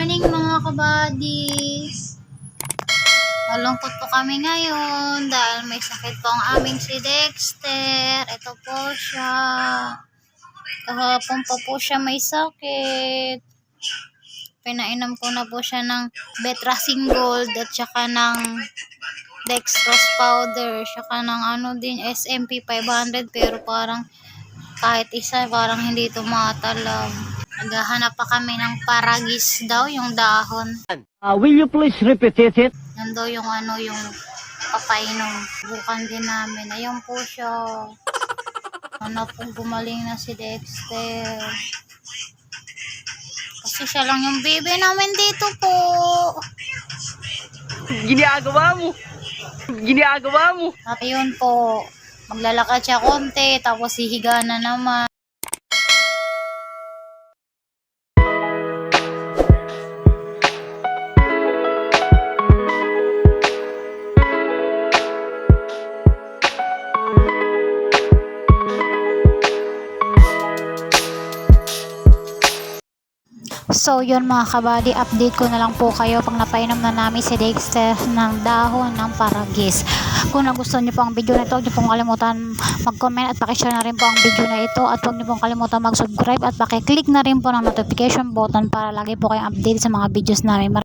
morning mga kabadis. Malungkot po kami ngayon dahil may sakit po ang aming si Dexter. Ito po siya. Kahapon pa po siya may sakit. Pinainom ko na po siya ng Betracin Gold at saka ng dextrose powder. Saka ng SMP 500 pero parang kahit isa parang hindi tumatalab. Naghahanap pa kami ng paragis daw, yung dahon. Will you please repeat it? Yan daw yung yung papainom. Bukan din namin. Ayun po siya. Po gumaling na si Dexter. Kasi siya lang yung baby namin dito po. Ginagawa mo. Ginagawa mo. At ayun po, maglalakad siya konti, tapos hihiga na naman. So yun mga kabady, update ko na lang po kayo pag napainom na namin si Dexter ng dahon ng paragis. Kung nagustuhan niyo po ang video na ito, huwag niyo pong kalimutan mag-comment at pakishare na rin po ang video na ito, at huwag niyo pong kalimutan mag-subscribe at pakiclick na rin po ng notification button para lagi po kayong update sa mga videos namin.